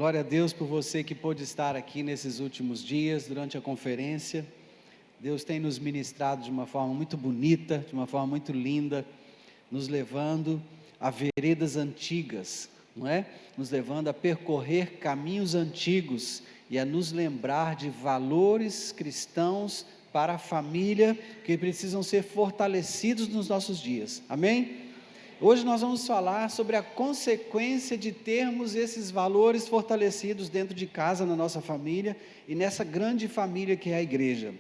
Glória a Deus por você que pôde estar aqui nesses últimos dias, durante a conferência. Deus tem nos ministrado de uma forma muito bonita, de uma forma muito linda, nos levando a veredas antigas, não é? Nos levando a percorrer caminhos antigos e a nos lembrar de valores cristãos para a família que precisam ser fortalecidos nos nossos dias. Amém? Hoje nós vamos falar sobre a consequência de termos esses valores fortalecidos dentro de casa, na nossa família e nessa grande família que é a igreja.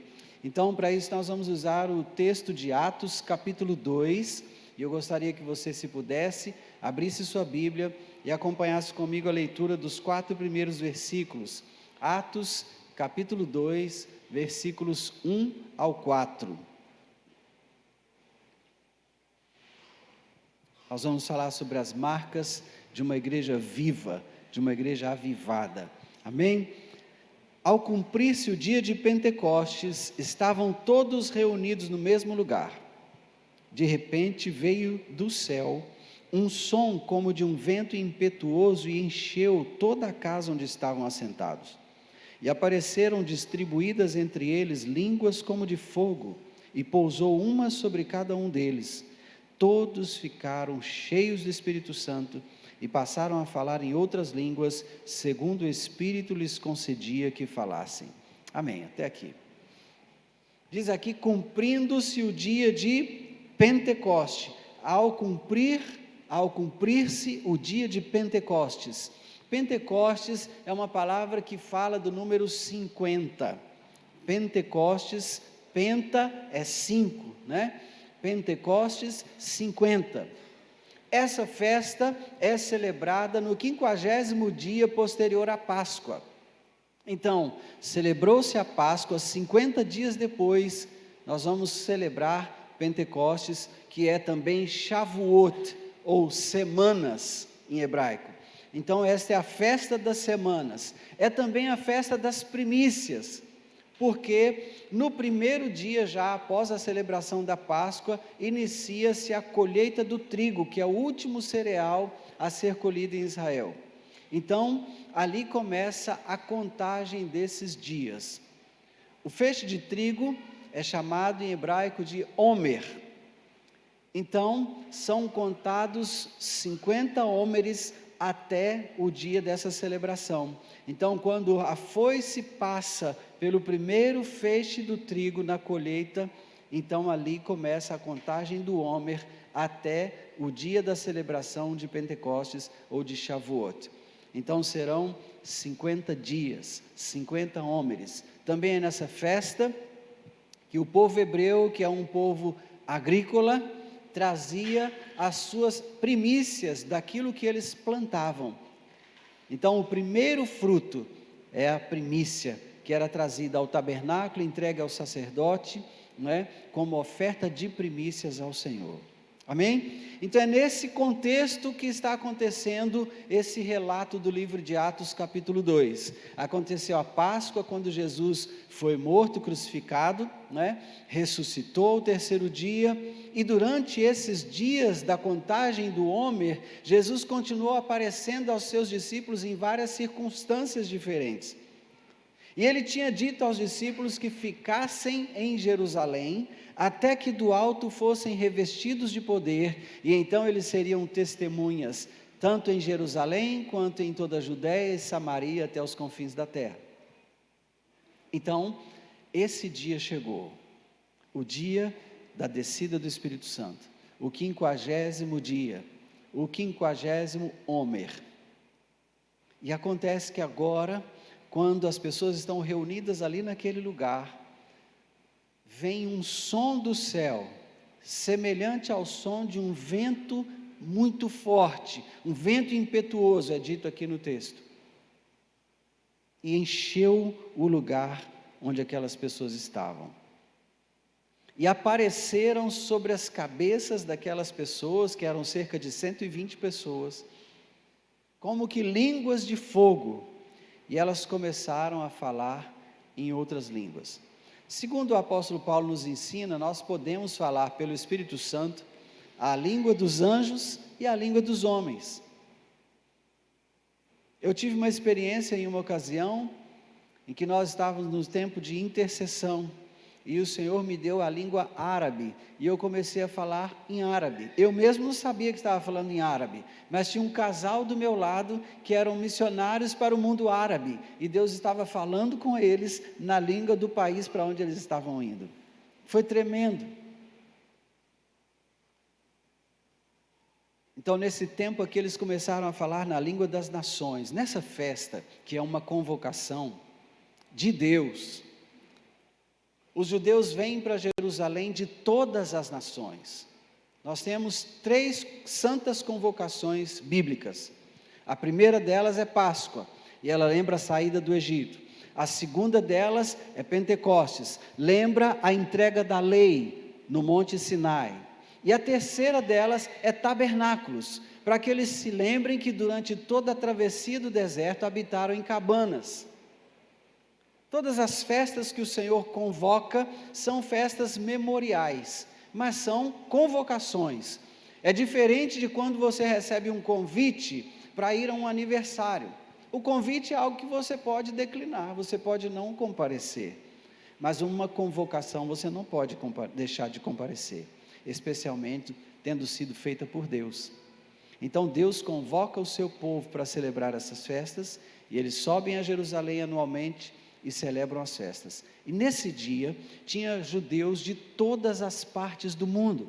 Então, para isso nós vamos usar o texto de Atos, capítulo 2, e eu gostaria que você, se pudesse, abrisse sua Bíblia e acompanhasse comigo a leitura dos 4 primeiros versículos. Atos, capítulo 2, versículos 1 ao 4. Nós vamos falar sobre as marcas de uma igreja viva, de uma igreja avivada. Amém? Ao cumprir-se o dia de Pentecostes, estavam todos reunidos no mesmo lugar. De repente veio do céu um som como de um vento impetuoso e encheu toda a casa onde estavam assentados. E apareceram distribuídas entre eles línguas como de fogo, e pousou uma sobre cada um deles. Todos ficaram cheios do Espírito Santo e passaram a falar em outras línguas, segundo o Espírito lhes concedia que falassem. Amém, até aqui. Diz aqui, cumprindo-se o dia de Pentecoste, ao cumprir-se o dia de Pentecostes. Pentecostes é uma palavra que fala do número 50. Pentecostes, penta é 5, né? Pentecostes 50. Essa festa é celebrada no 50º dia posterior à Páscoa. Então, celebrou-se a Páscoa, 50 dias depois, nós vamos celebrar Pentecostes, que é também Shavuot, ou semanas em hebraico. Então, esta é a festa das semanas, é também a festa das primícias, porque no primeiro dia, já após a celebração da Páscoa, inicia-se a colheita do trigo, que é o último cereal a ser colhido em Israel. Então, ali começa a contagem desses dias. O feixe de trigo é chamado em hebraico de Homer. Então, são contados 50 Homeres até o dia dessa celebração. Então, quando a foice passa pelo primeiro feixe do trigo na colheita, então ali começa a contagem do Homer até o dia da celebração de Pentecostes ou de Shavuot. Então serão 50 dias, 50 Homeres. Também é nessa festa que o povo hebreu, que é um povo agrícola, trazia as suas primícias daquilo que eles plantavam. Então o primeiro fruto é a primícia, que era trazida ao tabernáculo, entregue ao sacerdote, né, como oferta de primícias ao Senhor. Amém? Então é nesse contexto que está acontecendo esse relato do livro de Atos, capítulo 2. Aconteceu a Páscoa, quando Jesus foi morto, crucificado, né? Ressuscitou ao terceiro dia, e durante esses dias da contagem do Homer, Jesus continuou aparecendo aos seus discípulos em várias circunstâncias diferentes. E ele tinha dito aos discípulos que ficassem em Jerusalém, até que do alto fossem revestidos de poder, e então eles seriam testemunhas, tanto em Jerusalém, quanto em toda a Judéia e Samaria, até os confins da terra. Então, esse dia chegou, o dia da descida do Espírito Santo, o 50º dia, o 50º Homer. E acontece que agora, quando as pessoas estão reunidas ali naquele lugar, vem um som do céu, semelhante ao som de um vento muito forte, um vento impetuoso, é dito aqui no texto, e encheu o lugar onde aquelas pessoas estavam, e apareceram sobre as cabeças daquelas pessoas, que eram cerca de 120 pessoas, como que línguas de fogo, e elas começaram a falar em outras línguas. Segundo o apóstolo Paulo nos ensina, nós podemos falar pelo Espírito Santo a língua dos anjos e a língua dos homens. Eu tive uma experiência em uma ocasião, em que nós estávamos no tempo de intercessão, e o Senhor me deu a língua árabe, e eu comecei a falar em árabe. Eu mesmo não sabia que estava falando em árabe, mas tinha um casal do meu lado, que eram missionários para o mundo árabe, e Deus estava falando com eles, na língua do país para onde eles estavam indo. Foi tremendo. Então, nesse tempo aqui, eles começaram a falar na língua das nações. Nessa festa, que é uma convocação de Deus, os judeus vêm para Jerusalém de todas as nações. Nós temos 3 santas convocações bíblicas. A primeira delas é Páscoa, e ela lembra a saída do Egito. A segunda delas é Pentecostes, lembra a entrega da lei no Monte Sinai. E a terceira delas é Tabernáculos, para que eles se lembrem que durante toda a travessia do deserto habitaram em cabanas. Todas as festas que o Senhor convoca são festas memoriais, mas são convocações. É diferente de quando você recebe um convite para ir a um aniversário. O convite é algo que você pode declinar, você pode não comparecer, mas uma convocação você não pode deixar de comparecer, especialmente tendo sido feita por Deus. Então Deus convoca o seu povo para celebrar essas festas, e eles sobem a Jerusalém anualmente e celebram as festas. E nesse dia, tinha judeus de todas as partes do mundo.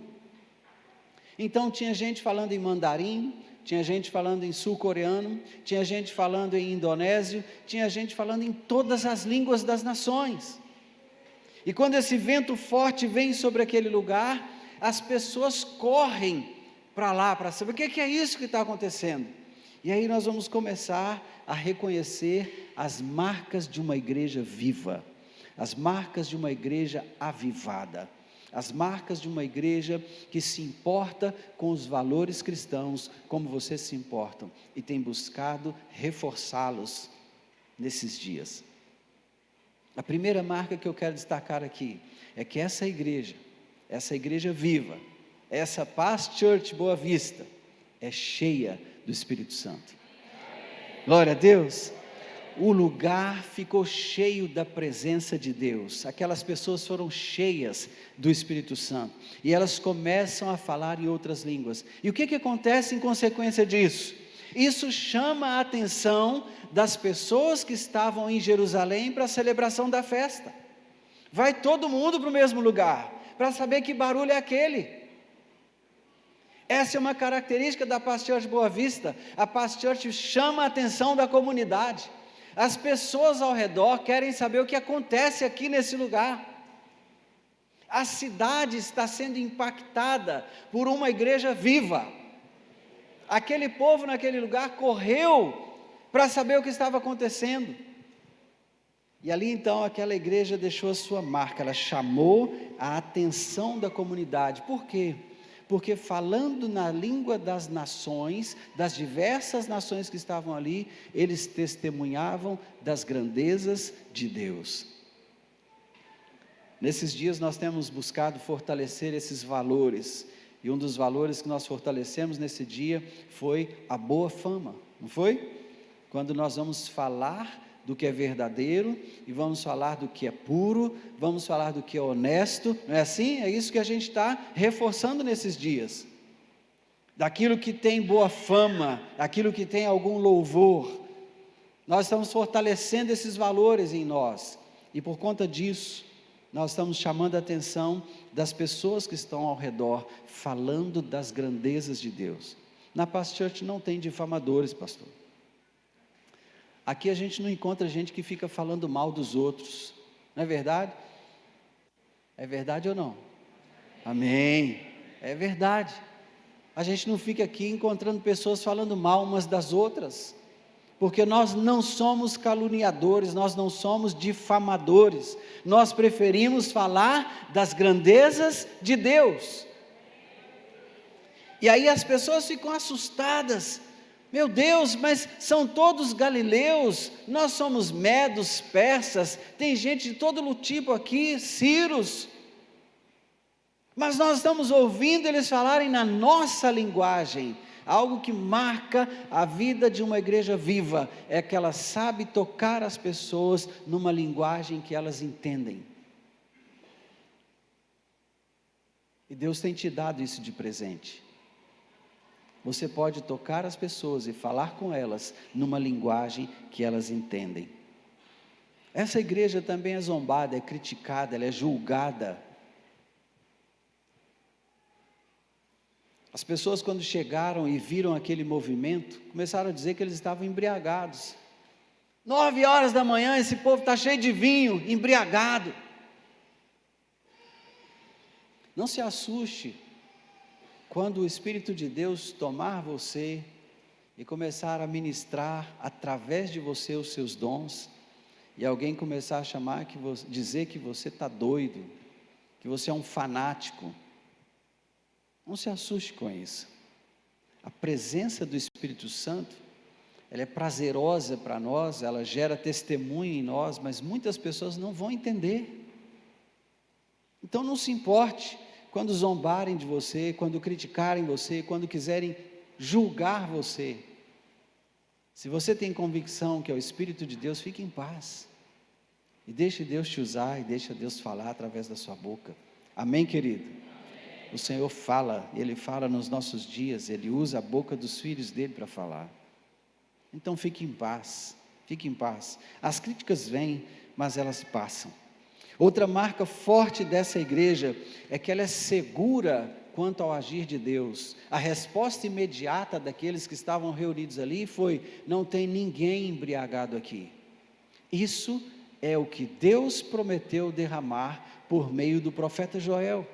Então tinha gente falando em mandarim, tinha gente falando em sul-coreano, tinha gente falando em indonésio, tinha gente falando em todas as línguas das nações. E quando esse vento forte vem sobre aquele lugar, as pessoas correm para lá, para saber o que é isso que está acontecendo. E aí nós vamos começar a reconhecer as marcas de uma igreja viva, as marcas de uma igreja avivada, as marcas de uma igreja que se importa com os valores cristãos, como vocês se importam, e tem buscado reforçá-los nesses dias. A primeira marca que eu quero destacar aqui, é que essa igreja viva, essa Paz Church Boa Vista, é cheia do Espírito Santo. Glória a Deus. O lugar ficou cheio da presença de Deus, aquelas pessoas foram cheias do Espírito Santo, e elas começam a falar em outras línguas. E o que acontece em consequência disso? Isso chama a atenção das pessoas que estavam em Jerusalém para a celebração da festa. Vai todo mundo para o mesmo lugar, para saber que barulho é aquele. Essa é uma característica da Paz Church Boa Vista. A Paz Church chama a atenção da comunidade. As pessoas ao redor querem saber o que acontece aqui nesse lugar. A cidade está sendo impactada por uma igreja viva. Aquele povo naquele lugar correu para saber o que estava acontecendo. E ali então aquela igreja deixou a sua marca, ela chamou a atenção da comunidade. Por quê? Porque falando na língua das nações, das diversas nações que estavam ali, eles testemunhavam das grandezas de Deus. Nesses dias nós temos buscado fortalecer esses valores, e um dos valores que nós fortalecemos nesse dia foi a boa fama, não foi? Quando nós vamos falar do que é verdadeiro, e vamos falar do que é puro, vamos falar do que é honesto, não é assim? É isso que a gente está reforçando nesses dias, daquilo que tem boa fama, daquilo que tem algum louvor, nós estamos fortalecendo esses valores em nós, e por conta disso, nós estamos chamando a atenção das pessoas que estão ao redor, falando das grandezas de Deus. Na Paz Church não tem difamadores, pastor. Aqui a gente não encontra gente que fica falando mal dos outros, não é verdade? É verdade ou não? Amém, é verdade. A gente não fica aqui encontrando pessoas falando mal umas das outras, porque nós não somos caluniadores, nós não somos difamadores, nós preferimos falar das grandezas de Deus. E aí as pessoas ficam assustadas. Meu Deus, mas são todos galileus, nós somos medos, persas, tem gente de todo tipo aqui, sírios, mas nós estamos ouvindo eles falarem na nossa linguagem, Algo que marca a vida de uma igreja viva é que ela sabe tocar as pessoas numa linguagem que elas entendem. E Deus tem te dado isso de presente. Você pode tocar as pessoas e falar com elas numa linguagem que elas entendem. Essa igreja também é zombada, é criticada, ela é julgada. As pessoas, quando chegaram e viram aquele movimento, começaram a dizer que eles estavam embriagados. 9 horas da manhã, esse povo está cheio de vinho, embriagado. Não se assuste quando o Espírito de Deus tomar você e começar a ministrar através de você os seus dons, e alguém começar a dizer que você está doido, que você é um fanático. Não se assuste com isso. A presença do Espírito Santo, ela é prazerosa para nós, ela gera testemunho em nós, mas muitas pessoas não vão entender. Então não se importe quando zombarem de você, quando criticarem você, quando quiserem julgar você. Se você tem convicção que é o Espírito de Deus, fique em paz. E deixe Deus te usar, e deixe Deus falar através da sua boca. Amém, querido? O Senhor fala, Ele fala nos nossos dias, Ele usa a boca dos filhos dEle para falar. Então fique em paz, fique em paz. As críticas vêm, mas elas passam. Outra marca forte dessa igreja é que ela é segura quanto ao agir de Deus. A resposta imediata daqueles que estavam reunidos ali foi: não tem ninguém embriagado aqui. Isso é o que Deus prometeu derramar por meio do profeta Joel.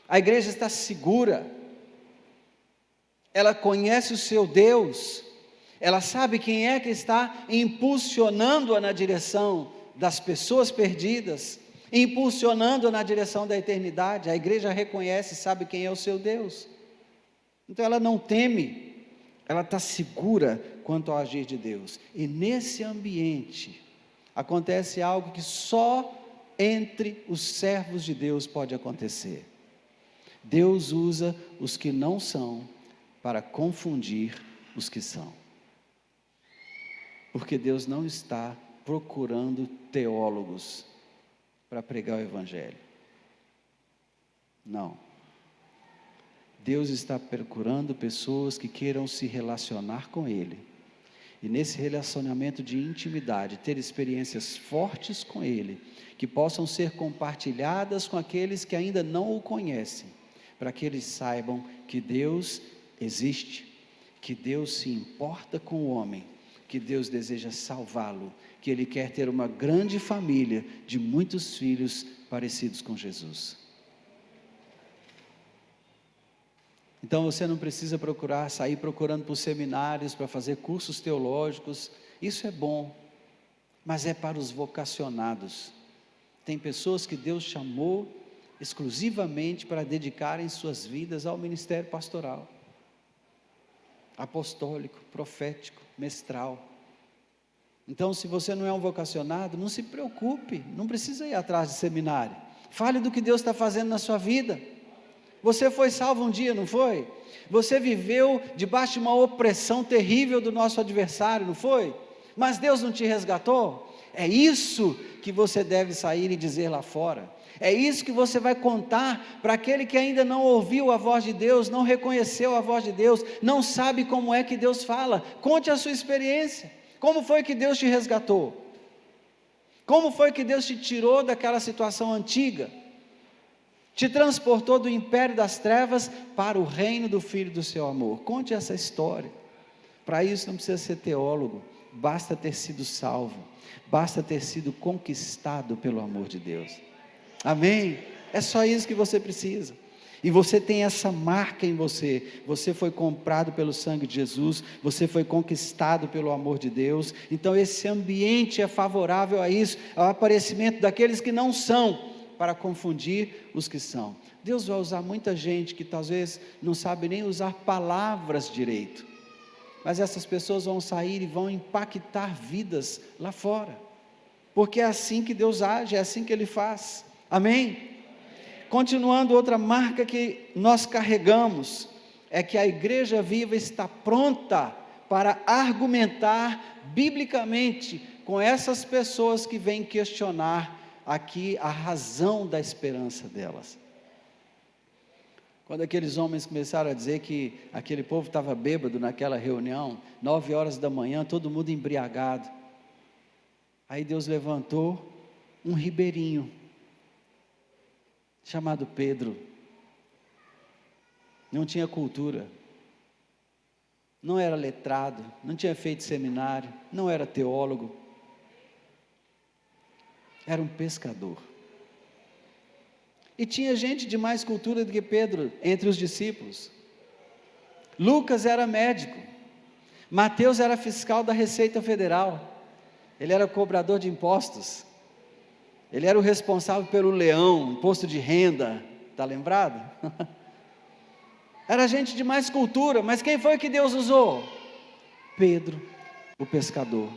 A igreja está segura, ela conhece o seu Deus, ela sabe quem é que está impulsionando-a na direção das pessoas perdidas, impulsionando-a na direção da eternidade. A igreja reconhece e sabe quem é o seu Deus, então ela não teme, ela está segura quanto ao agir de Deus. E nesse ambiente acontece algo que só entre os servos de Deus pode acontecer. Deus usa os que não são para confundir os que são. Porque Deus não está procurando teólogos para pregar o Evangelho. Não. Deus está procurando pessoas que queiram se relacionar com Ele. E nesse relacionamento de intimidade, ter experiências fortes com Ele, que possam ser compartilhadas com aqueles que ainda não o conhecem, para que eles saibam que Deus existe, que Deus se importa com o homem, que Deus deseja salvá-lo, que Ele quer ter uma grande família de muitos filhos parecidos com Jesus. Então você não precisa sair procurando por seminários, para fazer cursos teológicos. Isso é bom, mas é para os vocacionados. Tem pessoas que Deus chamou exclusivamente para dedicarem suas vidas ao ministério pastoral, apostólico, profético, mestral. Então, se você não é um vocacionado, não se preocupe, não precisa ir atrás de seminário. Fale do que Deus está fazendo na sua vida. Você foi salvo um dia, não foi? Você viveu debaixo de uma opressão terrível do nosso adversário, não foi? Mas Deus não te resgatou? É isso que você deve sair e dizer lá fora. É isso que você vai contar para aquele que ainda não ouviu a voz de Deus, não reconheceu a voz de Deus, não sabe como é que Deus fala. Conte a sua experiência. Como foi que Deus te resgatou? Como foi que Deus te tirou daquela situação antiga? Te transportou do império das trevas para o reino do Filho do seu amor. Conte essa história. Para isso não precisa ser teólogo, basta ter sido salvo, basta ter sido conquistado pelo amor de Deus. Amém? É só isso que você precisa. E você tem essa marca em você. Você foi comprado pelo sangue de Jesus, você foi conquistado pelo amor de Deus. Então esse ambiente é favorável a isso, ao aparecimento daqueles que não são, para confundir os que são. Deus vai usar muita gente que talvez não sabe nem usar palavras direito, mas essas pessoas vão sair e vão impactar vidas lá fora, porque é assim que Deus age, é assim que Ele faz. Amém? Continuando, outra marca que nós carregamos é que a igreja viva está pronta para argumentar biblicamente com essas pessoas que vêm questionar aqui a razão da esperança delas. Quando aqueles homens começaram a dizer que aquele povo estava bêbado naquela reunião, 9 horas da manhã, todo mundo embriagado, aí Deus levantou um ribeirinho, chamado Pedro. Não tinha cultura, não era letrado, não tinha feito seminário, não era teólogo, era um pescador. E tinha gente de mais cultura do que Pedro entre os discípulos. Lucas era médico, Mateus era fiscal da Receita Federal, ele era cobrador de impostos, ele era o responsável pelo leão, imposto de renda, está lembrado? Era gente de mais cultura, mas quem foi que Deus usou? Pedro, o pescador.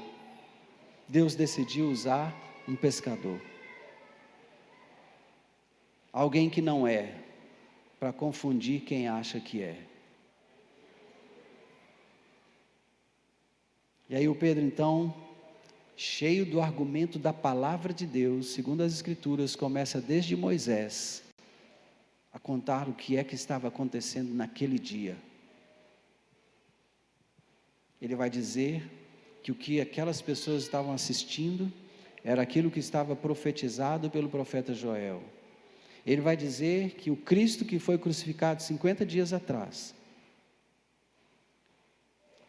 Deus decidiu usar um pescador. Alguém que não é, para confundir quem acha que é. E aí o Pedro então, cheio do argumento da palavra de Deus, segundo as Escrituras, começa desde Moisés, a contar o que é que estava acontecendo naquele dia. Ele vai dizer que o que aquelas pessoas estavam assistindo era aquilo que estava profetizado pelo profeta Joel. Ele vai dizer que o Cristo que foi crucificado 50 dias atrás,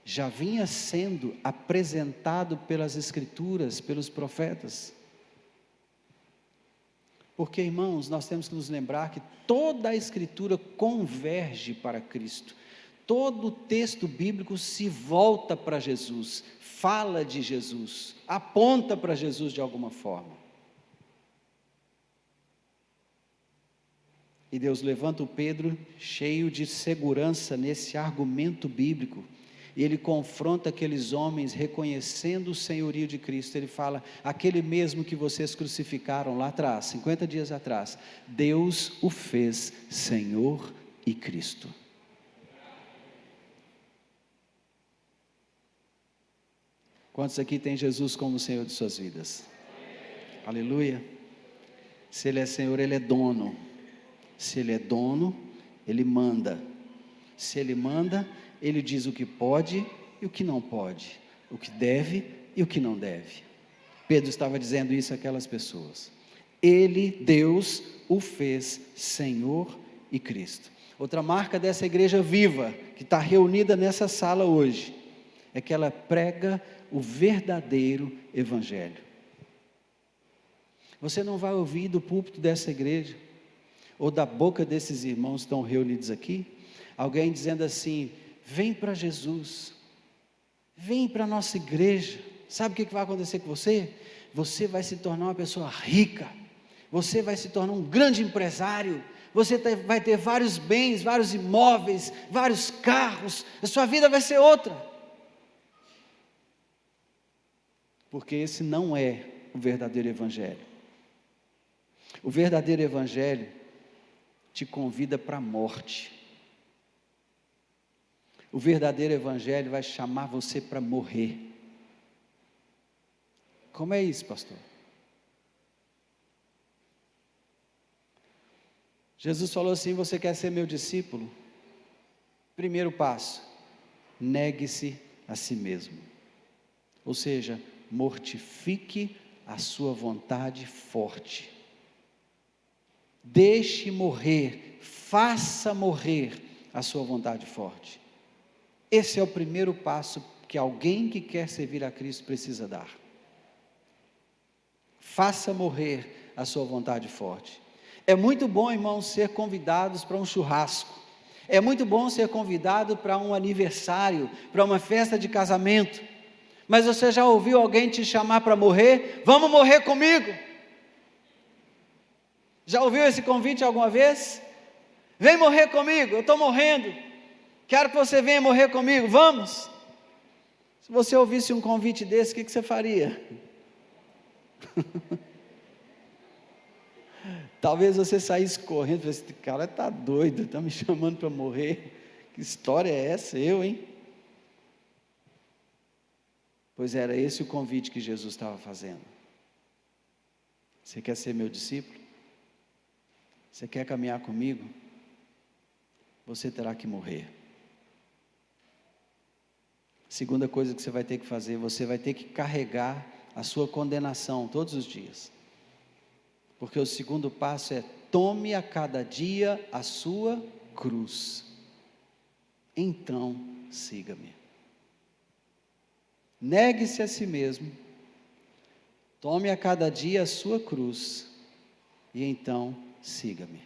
já vinha sendo apresentado pelas Escrituras, pelos profetas. Porque, irmãos, nós temos que nos lembrar que toda a Escritura converge para Cristo. Todo o texto bíblico se volta para Jesus, fala de Jesus, aponta para Jesus de alguma forma. E Deus levanta o Pedro cheio de segurança nesse argumento bíblico. E ele confronta aqueles homens reconhecendo o senhorio de Cristo. Ele fala, aquele mesmo que vocês crucificaram lá atrás, 50 dias atrás, Deus o fez Senhor e Cristo. Quantos aqui tem Jesus como Senhor de suas vidas? Aleluia. Se Ele é Senhor, Ele é dono. Se Ele é dono, Ele manda. Se Ele manda, Ele diz o que pode e o que não pode, o que deve e o que não deve. Pedro estava dizendo isso àquelas pessoas. Ele, Deus, o fez Senhor e Cristo. Outra marca dessa igreja viva, que está reunida nessa sala hoje, é que ela prega o verdadeiro Evangelho. Você não vai ouvir do púlpito dessa igreja, ou da boca desses irmãos que estão reunidos aqui, alguém dizendo assim, vem para Jesus, vem para a nossa igreja. Sabe o que vai acontecer com você? Você vai se tornar uma pessoa rica, você vai se tornar um grande empresário, você vai ter vários bens, vários imóveis, vários carros, a sua vida vai ser outra. Porque esse não é o verdadeiro Evangelho. O verdadeiro Evangelho te convida para a morte. O verdadeiro Evangelho vai chamar você para morrer. Como é isso, pastor? Jesus falou assim, você quer ser meu discípulo? Primeiro passo, negue-se a si mesmo. Ou seja, mortifique a sua vontade forte. Deixe morrer, faça morrer a sua vontade forte. Esse é o primeiro passo que alguém que quer servir a Cristo precisa dar. Faça morrer a sua vontade forte. É muito bom, irmãos, ser convidados para um churrasco. É muito bom ser convidado para um aniversário, para uma festa de casamento. Mas você já ouviu alguém te chamar para morrer? Vamos morrer comigo. Já ouviu esse convite alguma vez? Vem morrer comigo, eu estou morrendo. Quero que você venha morrer comigo, vamos? Se você ouvisse um convite desse, o que você faria? Talvez você saísse correndo, esse cara está doido, está me chamando para morrer, Que história é essa? Eu, hein? Pois era esse o convite que Jesus estava fazendo. Você quer ser meu discípulo? Você quer caminhar comigo? Você terá que morrer. Segunda coisa que você vai ter que fazer, você vai ter que carregar a sua condenação todos os dias. Porque o segundo passo é: tome a cada dia a sua cruz. Então, siga-me. Negue-se a si mesmo. Tome a cada dia a sua cruz. E então, siga-me.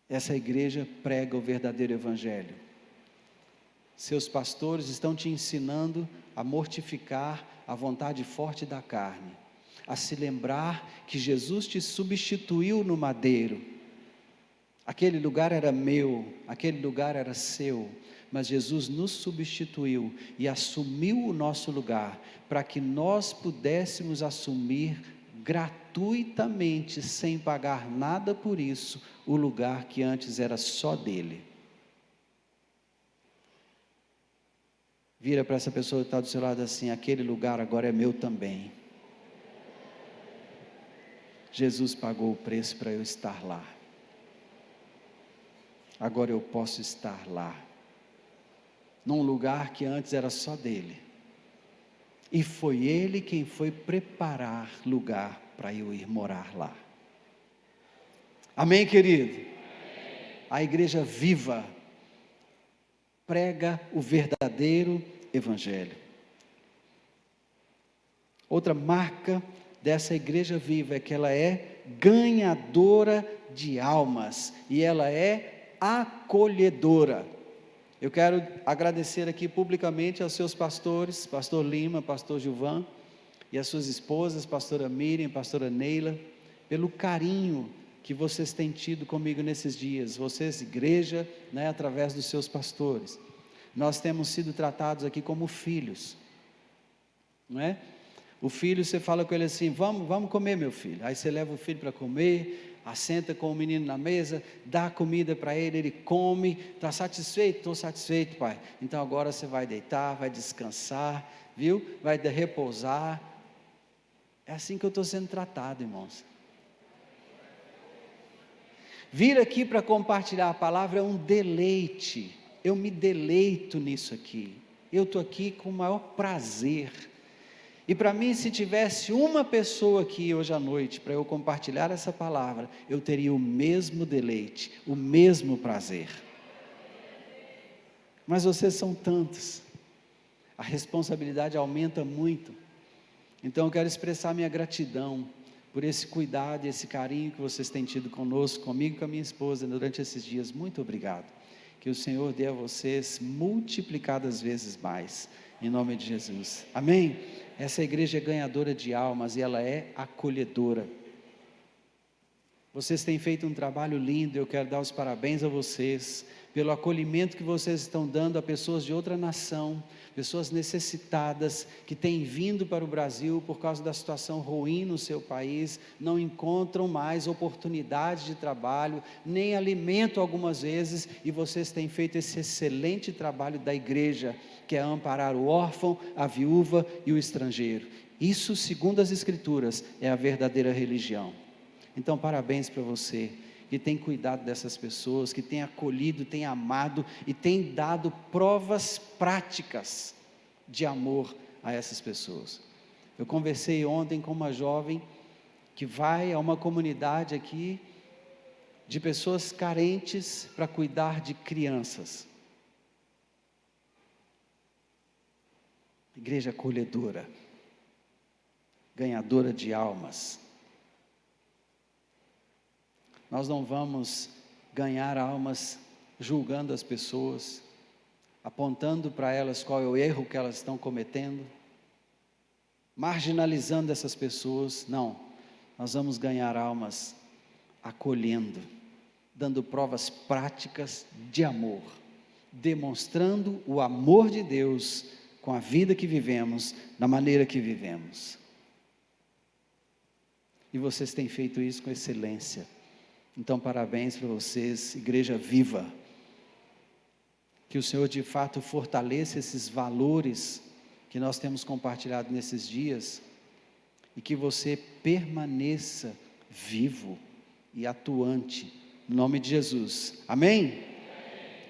Essa igreja prega o verdadeiro evangelho. Seus pastores estão te ensinando a mortificar a vontade forte da carne, a se lembrar que Jesus te substituiu no madeiro. Aquele lugar era meu, aquele lugar era seu, mas Jesus nos substituiu e assumiu o nosso lugar, para que nós pudéssemos assumir gratuitamente, sem pagar nada por isso, o lugar que antes era só dele. Vira para essa pessoa que está do seu lado assim: aquele lugar agora é meu também. Jesus pagou o preço para eu estar lá. Agora eu posso estar lá, num lugar que antes era só dele. E foi ele quem foi preparar lugar para eu ir morar lá. Amém, querido? Amém. A igreja viva prega o verdadeiro evangelho. Outra marca dessa igreja viva é que ela é ganhadora de almas e ela é acolhedora. Eu quero agradecer aqui publicamente aos seus pastores, pastor Lima, pastor Gilvan, e as suas esposas, pastora Miriam, pastora Neila, pelo carinho que vocês têm tido comigo nesses dias, vocês igreja, através dos seus pastores. Nós temos sido tratados aqui como filhos, não é? O filho, você fala com ele assim: vamos comer, meu filho. Aí você leva o filho para comer, assenta com o menino na mesa, dá comida para ele, ele come. Está satisfeito? Estou satisfeito, pai. Então agora você vai deitar, vai descansar, viu? Vai repousar. É assim que eu estou sendo tratado, irmãos. Vir aqui para compartilhar a palavra é um deleite. Eu me deleito nisso aqui. Eu estou aqui com o maior prazer. E para mim, se tivesse uma pessoa aqui hoje à noite para eu compartilhar essa palavra, eu teria o mesmo deleite, o mesmo prazer. Mas vocês são tantos, a responsabilidade aumenta muito. Então eu quero expressar minha gratidão por esse cuidado e esse carinho que vocês têm tido conosco, comigo e com a minha esposa durante esses dias. Muito obrigado. Que o Senhor dê a vocês multiplicadas vezes mais, em nome de Jesus. Amém? Essa igreja é ganhadora de almas e ela é acolhedora. Vocês têm feito um trabalho lindo, eu quero dar os parabéns a vocês, pelo acolhimento que vocês estão dando a pessoas de outra nação, pessoas necessitadas, que têm vindo para o Brasil por causa da situação ruim no seu país, não encontram mais oportunidade de trabalho, nem alimento algumas vezes, e vocês têm feito esse excelente trabalho da igreja, que é amparar o órfão, a viúva e o estrangeiro. Isso, segundo as Escrituras, é a verdadeira religião. Então, parabéns para você, que tem cuidado dessas pessoas, que tem acolhido, tem amado e tem dado provas práticas de amor a essas pessoas. Eu conversei ontem com uma jovem que vai a uma comunidade aqui de pessoas carentes para cuidar de crianças. Igreja acolhedora, ganhadora de almas. Nós não vamos ganhar almas julgando as pessoas, apontando para elas qual é o erro que elas estão cometendo, marginalizando essas pessoas. Não, nós vamos ganhar almas acolhendo, dando provas práticas de amor, demonstrando o amor de Deus com a vida que vivemos, da maneira que vivemos. E vocês têm feito isso com excelência. Então, parabéns para vocês, igreja viva. Que o Senhor de fato fortaleça esses valores que nós temos compartilhado nesses dias, e que você permaneça vivo e atuante, em nome de Jesus, amém?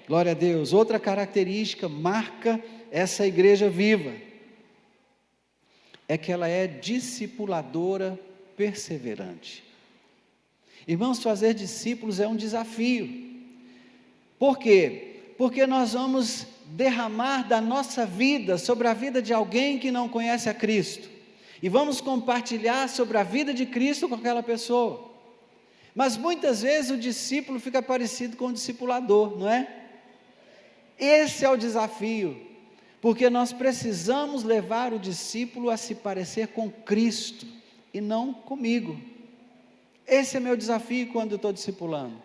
Glória a Deus. Outra característica marca essa igreja viva, é que ela é discipuladora perseverante. Irmãos, fazer discípulos é um desafio. Por quê? Porque nós vamos derramar da nossa vida sobre a vida de alguém que não conhece a Cristo, e vamos compartilhar sobre a vida de Cristo com aquela pessoa. Mas muitas vezes o discípulo fica parecido com o discipulador, não é? Esse é o desafio, porque nós precisamos levar o discípulo a se parecer com Cristo, e não comigo. Esse é meu desafio quando eu estou discipulando.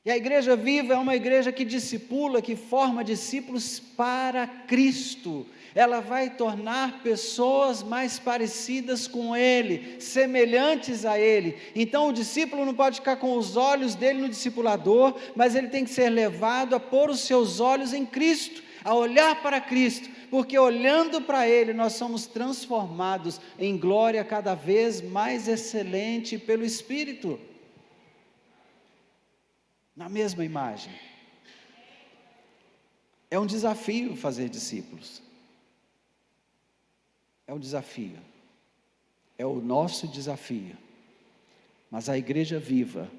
E a igreja viva é uma igreja que discipula, que forma discípulos para Cristo. Ela vai tornar pessoas mais parecidas com Ele, semelhantes a Ele. Então o discípulo não pode ficar com os olhos dele no discipulador, mas ele tem que ser levado a pôr os seus olhos em Cristo, a olhar para Cristo, porque olhando para Ele nós somos transformados em glória cada vez mais excelente pelo Espírito, na mesma imagem. É um desafio fazer discípulos. É um desafio, é o nosso desafio, mas a igreja viva,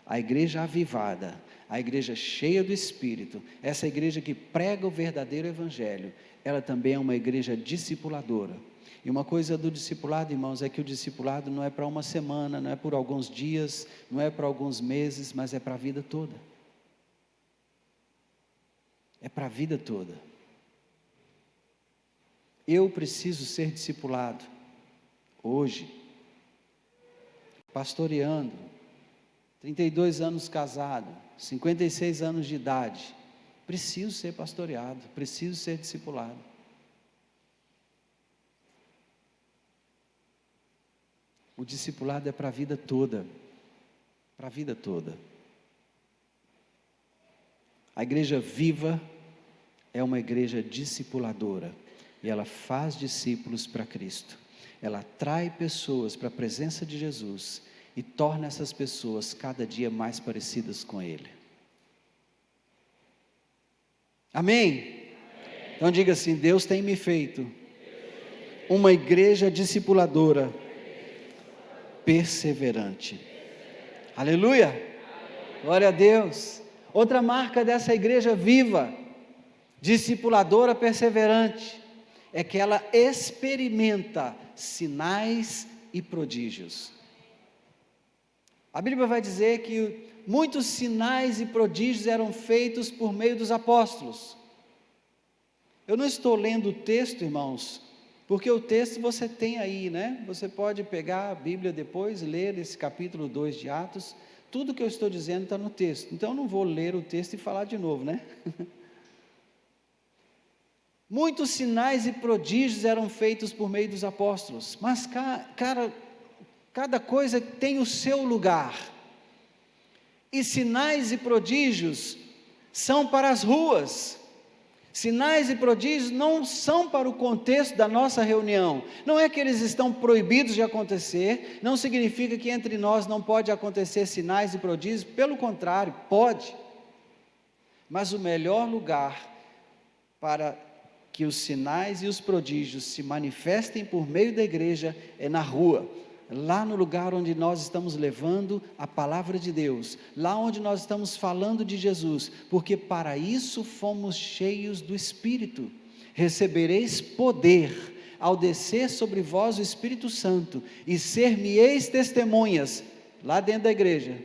a igreja avivada, a igreja cheia do Espírito, essa igreja que prega o verdadeiro Evangelho, ela também é uma igreja discipuladora. E uma coisa do discipulado, irmãos, é que o discipulado não é para uma semana, não é por alguns dias, não é para alguns meses, mas é para a vida toda. É para a vida toda. Eu preciso ser discipulado, hoje, pastoreando, 32 anos casado, 56 anos de idade, preciso ser pastoreado, preciso ser discipulado. O discipulado é para a vida toda, para a vida toda. A igreja viva é uma igreja discipuladora, e ela faz discípulos para Cristo, ela atrai pessoas para a presença de Jesus, e torna essas pessoas cada dia mais parecidas com Ele. Amém? Então diga assim: Deus tem me feito uma igreja discipuladora, perseverante. Aleluia! Glória a Deus. Outra marca dessa igreja viva, discipuladora perseverante, é que ela experimenta sinais e prodígios. A Bíblia vai dizer que muitos sinais e prodígios eram feitos por meio dos apóstolos. Eu não estou lendo o texto, irmãos, porque o texto você tem aí, né? Você pode pegar a Bíblia depois e ler esse capítulo 2 de Atos. Tudo que eu estou dizendo está no texto, então eu não vou ler o texto e falar de novo, né? Muitos sinais e prodígios eram feitos por meio dos apóstolos, mas cada coisa tem o seu lugar, e sinais e prodígios são para as ruas. Sinais e prodígios não são para o contexto da nossa reunião. Não é que eles estão proibidos de acontecer, não significa que entre nós não pode acontecer sinais e prodígios, pelo contrário, pode. Mas o melhor lugar para que os sinais e os prodígios se manifestem por meio da igreja é na rua, lá no lugar onde nós estamos levando a palavra de Deus, lá onde nós estamos falando de Jesus, porque para isso fomos cheios do Espírito. Recebereis poder ao descer sobre vós o Espírito Santo, e ser-me-eis testemunhas, lá dentro da igreja.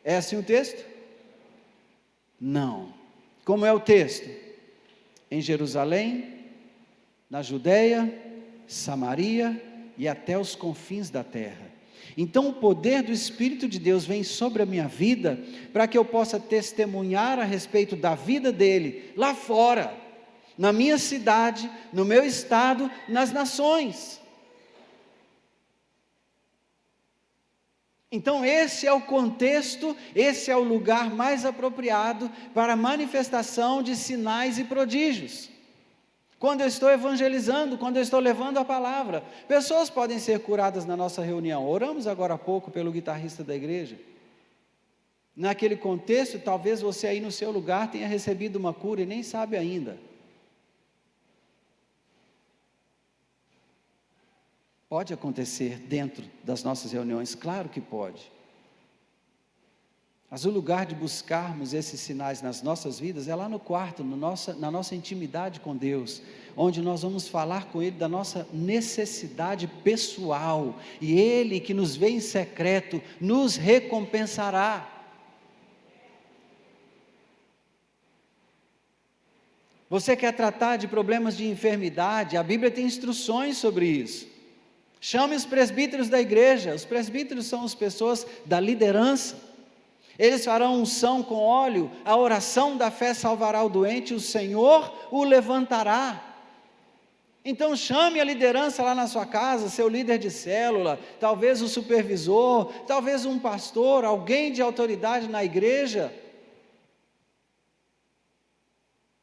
É assim o texto? Não. Como é o texto? Em Jerusalém, na Judeia, Samaria e até os confins da terra. Então o poder do Espírito de Deus vem sobre a minha vida, para que eu possa testemunhar a respeito da vida dele, lá fora, na minha cidade, no meu estado, nas nações. Então esse é o contexto, esse é o lugar mais apropriado para a manifestação de sinais e prodígios. Quando eu estou evangelizando, quando eu estou levando a palavra, pessoas podem ser curadas na nossa reunião. Oramos agora há pouco pelo guitarrista da igreja. Naquele contexto, talvez você aí no seu lugar tenha recebido uma cura e nem sabe ainda. Pode acontecer dentro das nossas reuniões, claro que pode. Mas o lugar de buscarmos esses sinais nas nossas vidas é lá no quarto, na nossa intimidade com Deus, onde nós vamos falar com Ele da nossa necessidade pessoal, e Ele que nos vê em secreto, nos recompensará. Você quer tratar de problemas de enfermidade? A Bíblia tem instruções sobre isso. Chame os presbíteros da igreja. Os presbíteros são as pessoas da liderança. Eles farão unção com óleo, a oração da fé salvará o doente, o Senhor o levantará. Então chame a liderança lá na sua casa, seu líder de célula, talvez o supervisor, talvez um pastor, alguém de autoridade na igreja.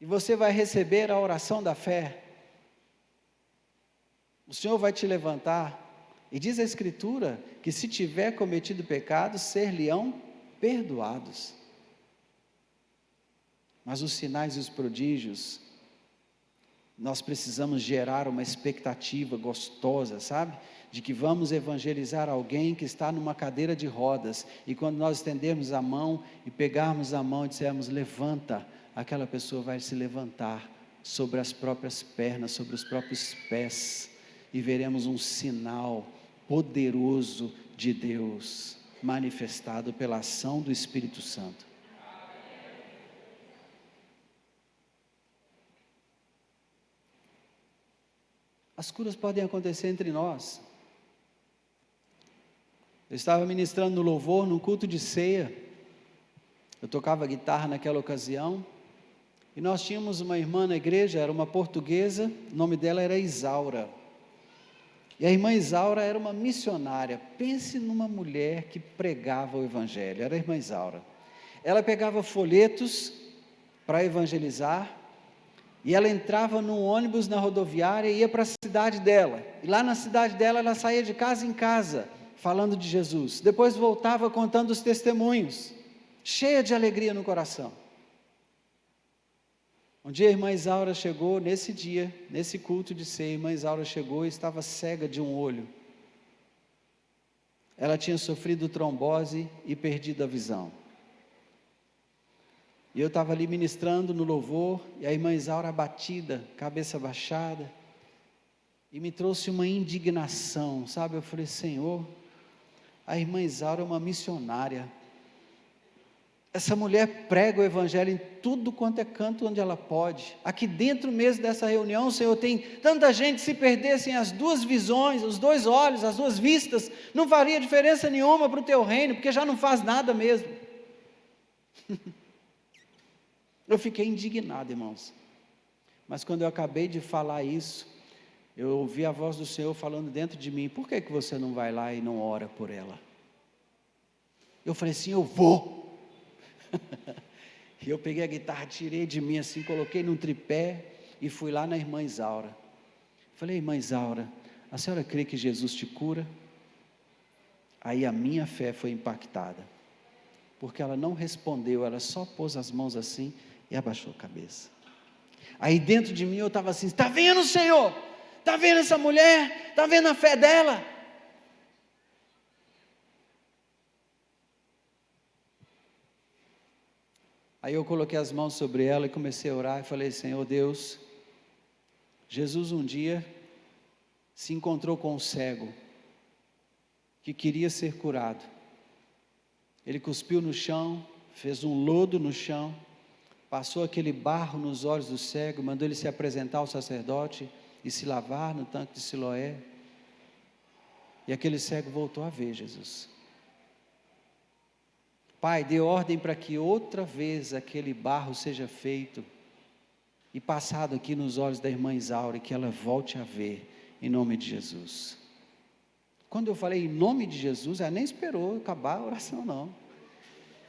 E você vai receber a oração da fé. O Senhor vai te levantar, e diz a Escritura, que se tiver cometido pecado, ser-lhe-ão perdoados. Mas os sinais e os prodígios, nós precisamos gerar uma expectativa gostosa, sabe? De que vamos evangelizar alguém que está numa cadeira de rodas, e quando nós estendermos a mão, e pegarmos a mão e dissermos, levanta, aquela pessoa vai se levantar, sobre as próprias pernas, sobre os próprios pés, e veremos um sinal poderoso de Deus, manifestado pela ação do Espírito Santo. As curas podem acontecer entre nós. Eu estava ministrando no louvor, num culto de ceia, eu tocava guitarra naquela ocasião, e nós tínhamos uma irmã na igreja, era uma portuguesa, o nome dela era Isaura. E a irmã Isaura era uma missionária. Pense numa mulher que pregava o evangelho, era a irmã Isaura. Ela pegava folhetos para evangelizar, e ela entrava num ônibus na rodoviária e ia para a cidade dela. E lá na cidade dela, ela saía de casa em casa, falando de Jesus. Depois voltava contando os testemunhos, cheia de alegria no coração. Um dia a irmã Isaura chegou, nesse dia, nesse culto de ceia, a irmã Isaura chegou e estava cega de um olho. Ela tinha sofrido trombose e perdido a visão. E eu estava ali ministrando no louvor, e a irmã Isaura abatida, cabeça baixada, e me trouxe uma indignação, sabe? Eu falei, Senhor, a irmã Isaura é uma missionária. Essa mulher prega o evangelho em tudo quanto é canto onde ela pode. Aqui dentro mesmo dessa reunião, Senhor, tem tanta gente, se perdessem as duas visões, os dois olhos, as duas vistas, não faria diferença nenhuma para o teu reino, porque já não faz nada mesmo. Eu fiquei indignado, irmãos. Mas quando eu acabei de falar isso, eu ouvi a voz do Senhor falando dentro de mim, por que você não vai lá e não ora por ela? Eu falei assim, eu vou. E eu peguei a guitarra, tirei de mim assim, coloquei num tripé e fui lá na irmã Isaura. Falei, irmã Isaura, a senhora crê que Jesus te cura? Aí a minha fé foi impactada, porque ela não respondeu, ela só pôs as mãos assim e abaixou a cabeça. Aí dentro de mim eu estava assim, está vendo, Senhor? Está vendo essa mulher? Está vendo a fé dela? Aí eu coloquei as mãos sobre ela e comecei a orar e falei, Senhor Deus, Jesus um dia se encontrou com um cego que queria ser curado. Ele cuspiu no chão, fez um lodo no chão, passou aquele barro nos olhos do cego, mandou ele se apresentar ao sacerdote e se lavar no tanque de Siloé. E aquele cego voltou a ver Jesus. Pai, dê ordem para que outra vez aquele barro seja feito e passado aqui nos olhos da irmã Isaura, e que ela volte a ver, em nome de Jesus. Quando eu falei em nome de Jesus, ela nem esperou acabar a oração, não.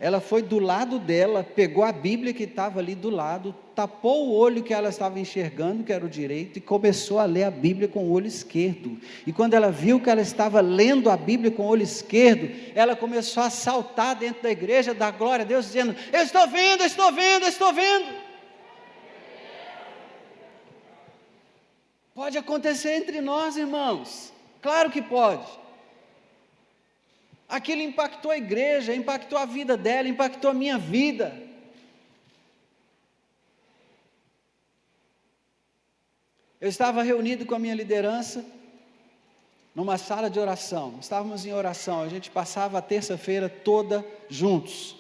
Ela foi do lado dela, pegou a Bíblia que estava ali do lado, tapou o olho que ela estava enxergando, que era o direito, e começou a ler a Bíblia com o olho esquerdo. E quando ela viu que ela estava lendo a Bíblia com o olho esquerdo, ela começou a saltar dentro da igreja, dar glória a Deus, dizendo: eu estou vendo, eu estou vendo, eu estou vendo. Pode acontecer entre nós, irmãos, claro que pode. Aquilo impactou a igreja, impactou a vida dela, impactou a minha vida. Eu estava reunido com a minha liderança, numa sala de oração, estávamos em oração, a gente passava a terça-feira toda juntos.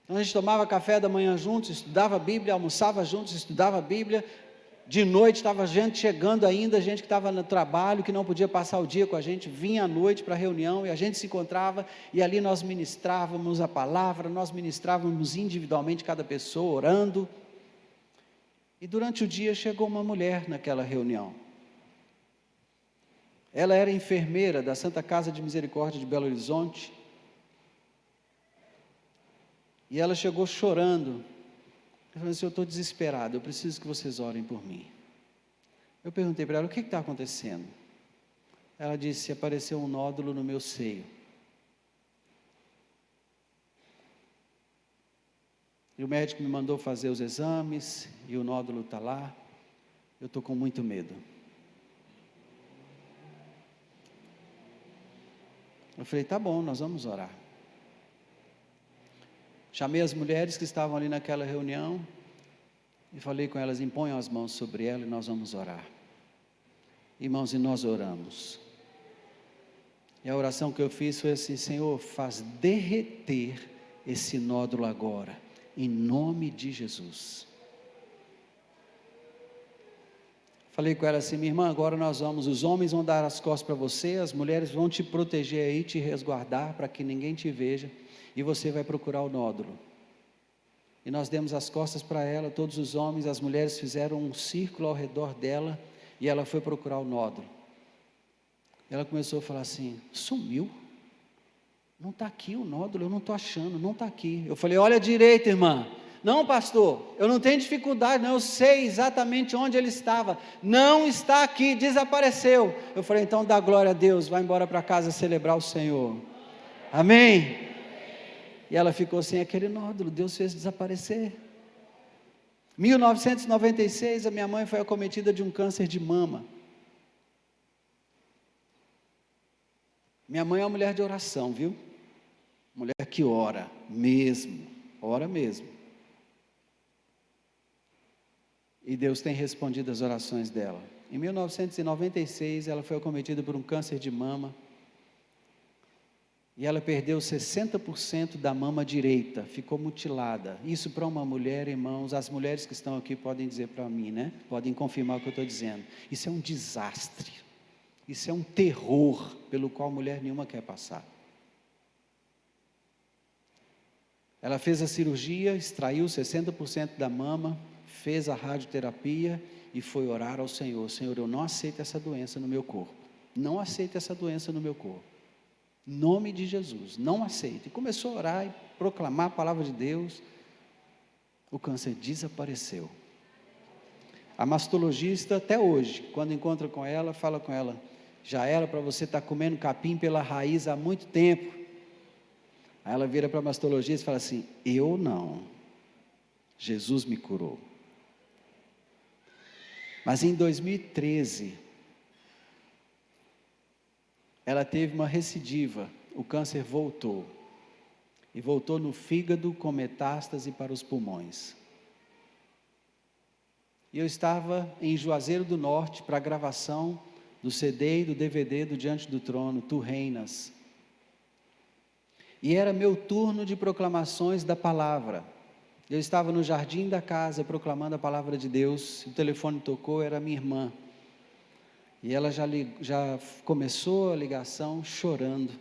Então a gente tomava café da manhã juntos, estudava a Bíblia, almoçava juntos, estudava a Bíblia. De noite estava gente chegando ainda, gente que estava no trabalho, que não podia passar o dia com a gente, vinha à noite para a reunião e a gente se encontrava e ali nós ministrávamos a palavra, nós ministrávamos individualmente cada pessoa, orando. E durante o dia chegou uma mulher naquela reunião. Ela era enfermeira da Santa Casa de Misericórdia de Belo Horizonte. E ela chegou chorando. Eu falei assim: eu estou desesperado, eu preciso que vocês orem por mim. Eu perguntei para ela: o que está acontecendo? Ela disse: apareceu um nódulo no meu seio. E o médico me mandou fazer os exames, e o nódulo está lá. Eu estou com muito medo. Eu falei: tá bom, nós vamos orar. Chamei as mulheres que estavam ali naquela reunião e falei com elas: imponham as mãos sobre ela e nós vamos orar. Irmãos, e nós oramos. E a oração que eu fiz foi assim: Senhor, faz derreter esse nódulo agora, em nome de Jesus. Falei com ela assim: minha irmã, agora nós vamos, os homens vão dar as costas para você, as mulheres vão te proteger aí, te resguardar, para que ninguém te veja. E você vai procurar o nódulo. E nós demos as costas para ela, todos os homens, as mulheres fizeram um círculo ao redor dela, e ela foi procurar o nódulo. Ela começou a falar assim: sumiu, não está aqui o nódulo, eu não estou achando, não está aqui. Eu falei: olha direito, irmã. Não, pastor, eu não tenho dificuldade, não, eu sei exatamente onde ele estava. Não está aqui, desapareceu. Eu falei: então dá glória a Deus, vai embora para casa celebrar o Senhor. Amém? E ela ficou sem aquele nódulo, Deus fez desaparecer. 1996, a minha mãe foi acometida de um câncer de mama. Minha mãe é uma mulher de oração, viu? Mulher que ora mesmo, ora mesmo. E Deus tem respondido as orações dela. Em 1996, ela foi acometida por um câncer de mama. E ela perdeu 60% da mama direita, ficou mutilada. Isso para uma mulher, irmãos, as mulheres que estão aqui podem dizer para mim, né? Podem confirmar o que eu estou dizendo. Isso é um desastre. Isso é um terror pelo qual mulher nenhuma quer passar. Ela fez a cirurgia, extraiu 60% da mama, fez a radioterapia e foi orar ao Senhor: Senhor, eu não aceito essa doença no meu corpo. Não aceito essa doença no meu corpo. Em nome de Jesus, não aceito. E começou a orar e proclamar a palavra de Deus. O câncer desapareceu. A mastologista, até hoje, quando encontra com ela, fala com ela: já era para você estar comendo capim pela raiz há muito tempo. Aí ela vira para a mastologista e fala assim: eu não, Jesus me curou. Mas em 2013, ela teve uma recidiva, o câncer voltou. E voltou no fígado com metástase para os pulmões. E eu estava em Juazeiro do Norte para a gravação do CD e do DVD do Diante do Trono, Tu Reinas. E era meu turno de proclamações da palavra. Eu estava no jardim da casa proclamando a palavra de Deus. O telefone tocou, era minha irmã. E ela já começou a ligação chorando.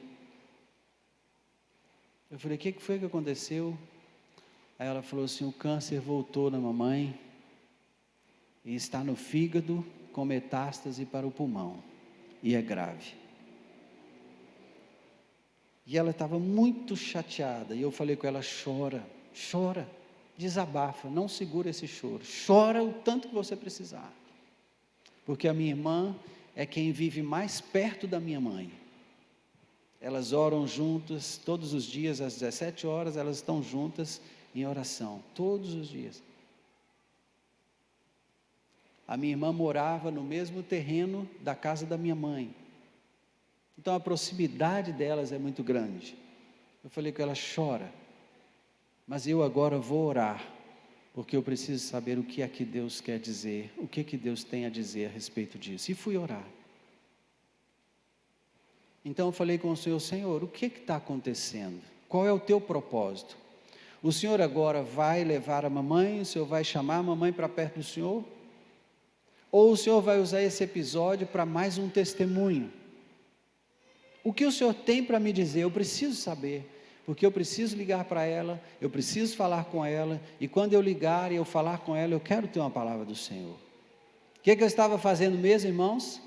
Eu falei: o que foi que aconteceu? Aí ela falou assim: o câncer voltou na mamãe e está no fígado com metástase para o pulmão, e é grave. E ela estava muito chateada, e eu falei com ela: chora, chora, desabafa, não segura esse choro, chora o tanto que você precisar, porque a minha irmã é quem vive mais perto da minha mãe. Elas oram juntas todos os dias, às 17 horas, elas estão juntas em oração, todos os dias. A minha irmã morava no mesmo terreno da casa da minha mãe, então a proximidade delas é muito grande. Eu falei com ela: chora, mas eu agora vou orar, porque eu preciso saber o que é que Deus quer dizer, o que que Deus tem a dizer a respeito disso. E fui orar. Então eu falei com o Senhor: Senhor, o que está acontecendo? Qual é o teu propósito? O Senhor agora vai levar a mamãe, o Senhor vai chamar a mamãe para perto do Senhor? Ou o Senhor vai usar esse episódio para mais um testemunho? O que o Senhor tem para me dizer? Eu preciso saber, porque eu preciso ligar para ela, eu preciso falar com ela, e quando eu ligar e eu falar com ela, eu quero ter uma palavra do Senhor. O que eu estava fazendo mesmo, irmãos?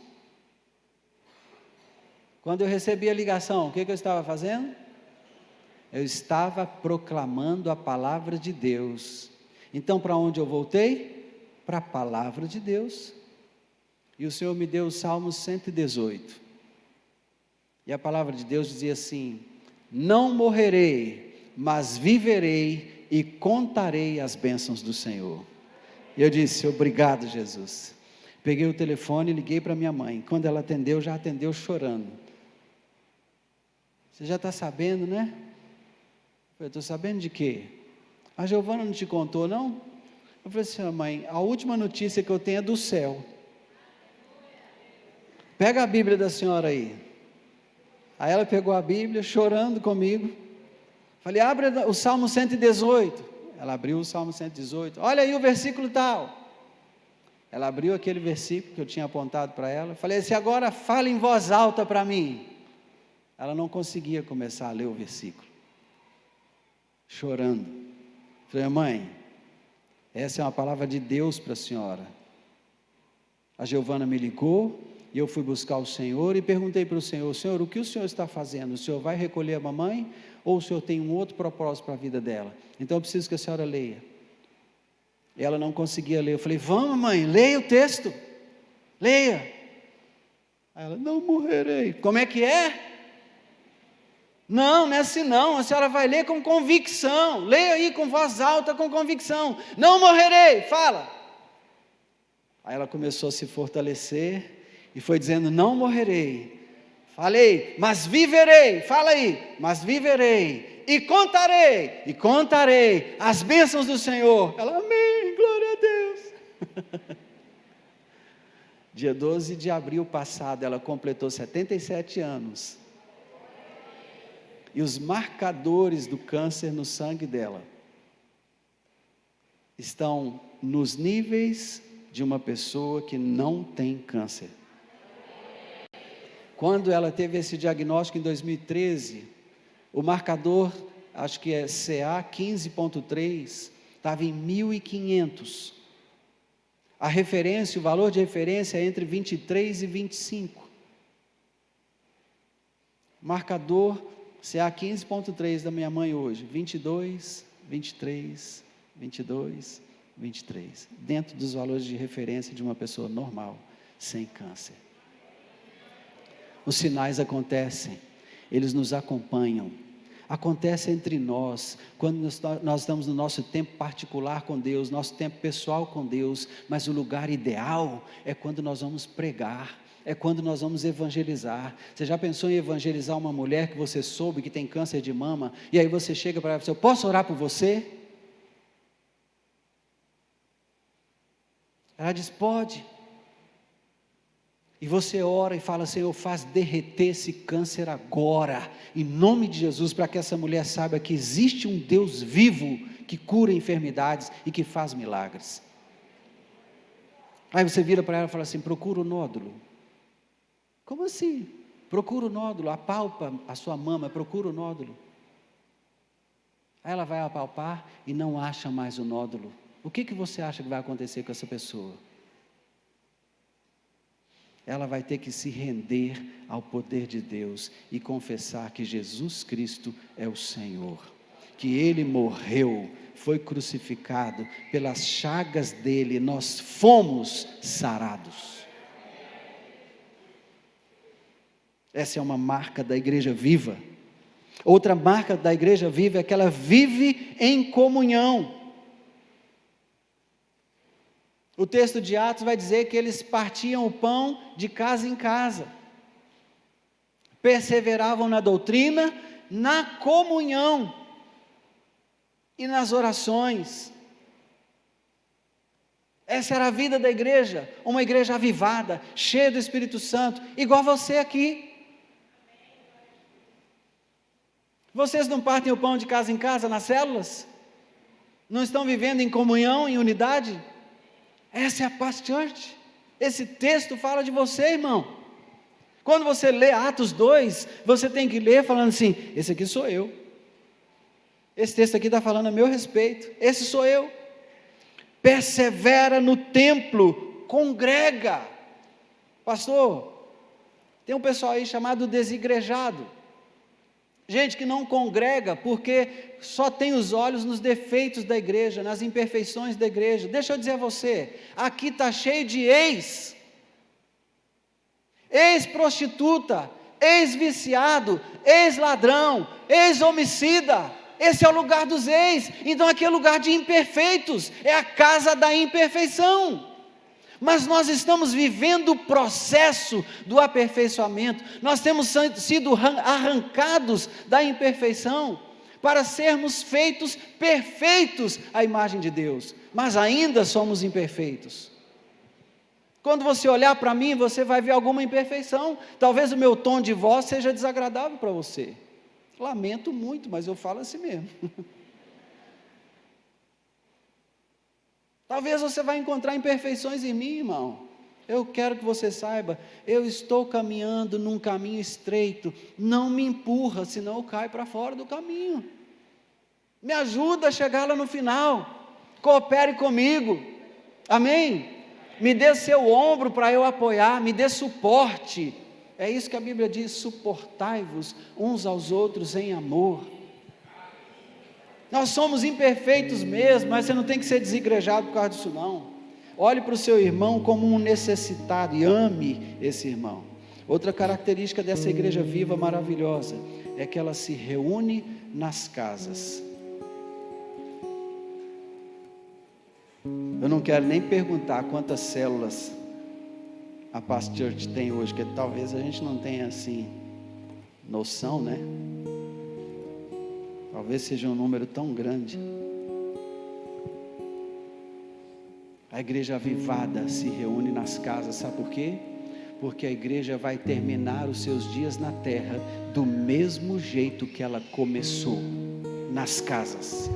Quando eu recebi a ligação, o que eu estava fazendo? Eu estava proclamando a palavra de Deus. Então, para onde eu voltei? Para a palavra de Deus. E o Senhor me deu o Salmo 118. E a palavra de Deus dizia assim: não morrerei, mas viverei e contarei as bênçãos do Senhor. E eu disse: obrigado, Jesus. Peguei o telefone e liguei para minha mãe. Quando ela atendeu, já atendeu chorando. Você já está sabendo, né? Eu estou sabendo de quê? A Giovana não te contou, não? Eu falei assim: mãe, a última notícia que eu tenho é do céu. Pega a Bíblia da senhora aí. Aí ela pegou a Bíblia, chorando comigo. Falei: abre o Salmo 118. Ela abriu o Salmo 118. Olha aí o versículo tal. Ela abriu aquele versículo que eu tinha apontado para ela. Falei assim: agora fala em voz alta para mim. Ela não conseguia começar a ler o versículo, chorando. Falei: mãe, essa é uma palavra de Deus para a senhora. A Giovana me ligou, e eu fui buscar o Senhor e perguntei para o Senhor: Senhor, o que o Senhor está fazendo? O Senhor vai recolher a mamãe, ou o Senhor tem um outro propósito para a vida dela? Então eu preciso que a senhora leia. E ela não conseguia ler. Eu falei: vamos, mãe, leia o texto, leia. Aí ela: não morrerei. Como é que é? Não é assim não, a senhora vai ler com convicção, leia aí com voz alta, com convicção. Não morrerei, fala. Aí ela começou a se fortalecer, e foi dizendo: não morrerei. Falei: mas viverei, fala aí, mas viverei, e contarei as bênçãos do Senhor. Ela: amém, glória a Deus. Dia 12 de abril passado, ela completou 77 anos. E os marcadores do câncer no sangue dela estão nos níveis de uma pessoa que não tem câncer. Quando ela teve esse diagnóstico em 2013, o marcador, acho que é CA 15.3, estava em 1.500. A referência, o valor de referência é entre 23 e 25. Marcador CA 15.3 da minha mãe hoje, 22, 23, 22, 23. Dentro dos valores de referência de uma pessoa normal, sem câncer. Os sinais acontecem, eles nos acompanham. Acontece entre nós, quando nós estamos no nosso tempo particular com Deus, nosso tempo pessoal com Deus, mas o lugar ideal é quando nós vamos pregar, é quando nós vamos evangelizar. Você já pensou em evangelizar uma mulher que você soube que tem câncer de mama, e aí você chega para ela e fala: eu posso orar por você? Ela diz: pode. E você ora e fala: Senhor, faz derreter esse câncer agora, em nome de Jesus, para que essa mulher saiba que existe um Deus vivo, que cura enfermidades e que faz milagres. Aí você vira para ela e fala assim: procura o nódulo. Como assim? Procura o nódulo, apalpa a sua mama, procura o nódulo. Aí ela vai apalpar e não acha mais o nódulo. O que você acha que vai acontecer com essa pessoa? ela vai ter que se render ao poder de Deus e confessar que Jesus Cristo é o Senhor, que Ele morreu, foi crucificado, pelas chagas dele nós fomos sarados. Essa é uma marca da igreja viva. Outra marca da igreja viva é que ela vive em comunhão. O texto de Atos vai dizer que eles partiam o pão de casa em casa, perseveravam na doutrina, na comunhão e nas orações. Essa era a vida da igreja, uma igreja avivada, cheia do Espírito Santo, igual você aqui. Vocês não partem o pão de casa em casa nas células? Não estão vivendo em comunhão, em unidade? Essa é a Paz Church. Esse texto fala de você, irmão. Quando você lê Atos 2, você tem que ler falando assim: esse aqui sou eu. Esse texto aqui está falando a meu respeito. Esse sou eu. Persevera no templo, congrega. Pastor, tem um pessoal aí chamado desigrejado. Gente que não congrega porque só tem os olhos nos defeitos da igreja, nas imperfeições da igreja. Deixa eu dizer a você, aqui está cheio de ex-prostituta, ex-viciado, ex-ladrão, ex-homicida. Esse é o lugar dos ex. Então aqui é lugar de imperfeitos, é a casa da imperfeição. Mas nós estamos vivendo o processo do aperfeiçoamento, nós temos sido arrancados da imperfeição, para sermos feitos perfeitos à imagem de Deus, mas ainda somos imperfeitos. Quando você olhar para mim, você vai ver alguma imperfeição, talvez o meu tom de voz seja desagradável para você, lamento muito, mas eu falo assim mesmo. Talvez você vai encontrar imperfeições em mim, irmão. Eu quero que você saiba, eu estou caminhando num caminho estreito, não me empurra, senão eu caio para fora do caminho. Me ajuda a chegar lá no final, coopere comigo, amém? Me dê seu ombro para eu apoiar, me dê suporte. É isso que a Bíblia diz: suportai-vos uns aos outros em amor. Nós somos imperfeitos mesmo, mas você não tem que ser desigrejado por causa disso não. Olhe para o seu irmão como um necessitado e ame esse irmão. Outra característica dessa igreja viva maravilhosa é que ela se reúne nas casas. Eu não quero nem perguntar quantas células a Paz Church tem hoje, que talvez a gente não tenha assim noção, né? Talvez seja um número tão grande. A igreja avivada se reúne nas casas, sabe por quê? Porque a igreja vai terminar os seus dias na terra do mesmo jeito que ela começou, nas casas.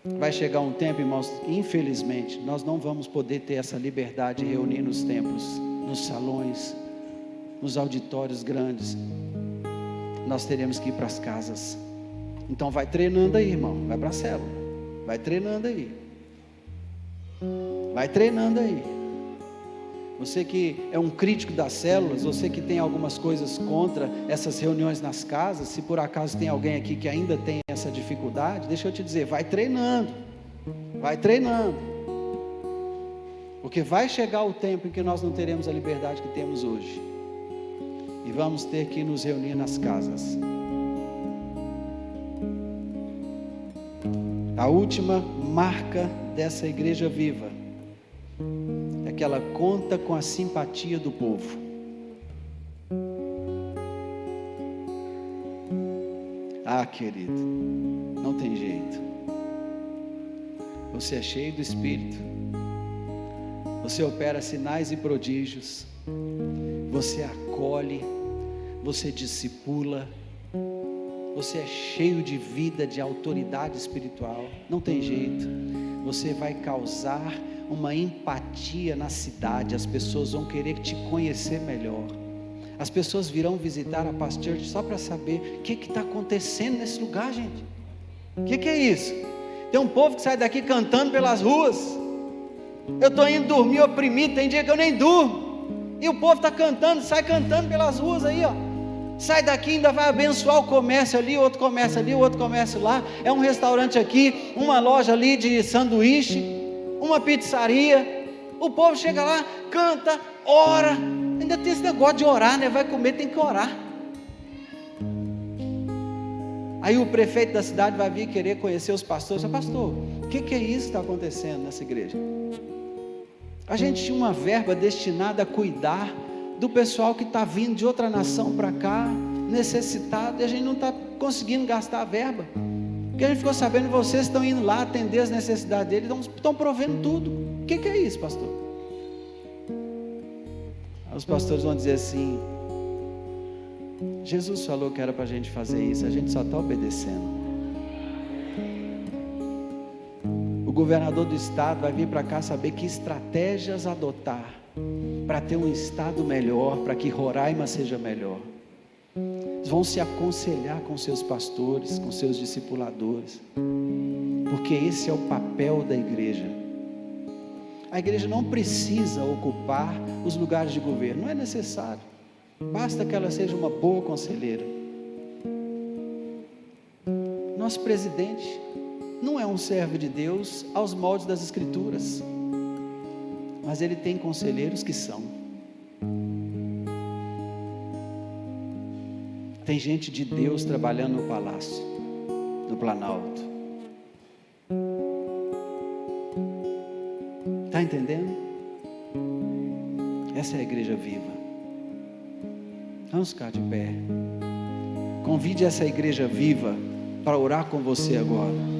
Vai chegar um tempo, irmãos, infelizmente, nós não vamos poder ter essa liberdade de reunir nos templos, nos salões, nos auditórios grandes. Nós teremos que ir para as casas. Então vai treinando aí, irmão, vai para a célula, vai treinando aí, vai treinando aí. Você que é um crítico das células, você que tem algumas coisas contra essas reuniões nas casas, se por acaso tem alguém aqui que ainda tem essa dificuldade, deixa eu te dizer, vai treinando, porque vai chegar o tempo em que nós não teremos a liberdade que temos hoje, e vamos ter que nos reunir nas casas. A última marca dessa igreja viva é que ela conta com a simpatia do povo. Ah, querido, não tem jeito. Você é cheio do Espírito, você opera sinais e prodígios, você acolhe, você discipula, você é cheio de vida, de autoridade espiritual, não tem jeito. Você vai causar uma empatia na cidade, as pessoas vão querer te conhecer melhor. As pessoas virão visitar a Paz Church só para saber o que está acontecendo nesse lugar, gente. O que é isso? Tem um povo que sai daqui cantando pelas ruas, Eu estou indo dormir oprimido, tem dia que eu nem durmo, e o povo está cantando, sai cantando pelas ruas aí, ó. Sai daqui, ainda vai abençoar o comércio ali, outro comércio ali, outro comércio lá, é um restaurante aqui, uma loja ali de sanduíche, uma pizzaria, o povo chega lá, canta, ora, ainda tem esse negócio de orar, né? Vai comer, tem que orar. Aí o prefeito da cidade vai vir querer conhecer os pastores. Pastor, o que é isso que está acontecendo nessa igreja? A gente tinha uma verba destinada a cuidar do pessoal que está vindo de outra nação para cá, necessitado, e a gente não está conseguindo gastar a verba, porque a gente ficou sabendo que vocês estão indo lá atender as necessidades deles, estão provendo tudo. O que é isso, pastor? Aí os pastores vão dizer assim: Jesus falou que era para a gente fazer isso, a gente só está obedecendo. O governador do estado vai vir para cá saber que estratégias adotar para ter um estado melhor, para que Roraima seja melhor. Eles vão se aconselhar com seus pastores, com seus discipuladores, porque esse é o papel da igreja. A igreja não precisa ocupar os lugares de governo, não é necessário, basta que ela seja uma boa conselheira. Nosso presidente não é um servo de Deus aos moldes das escrituras, mas ele tem conselheiros que são. Tem gente de Deus trabalhando no palácio, no Planalto. Está entendendo? Essa é a igreja viva. Vamos ficar de pé. Convide essa igreja viva para orar com você agora.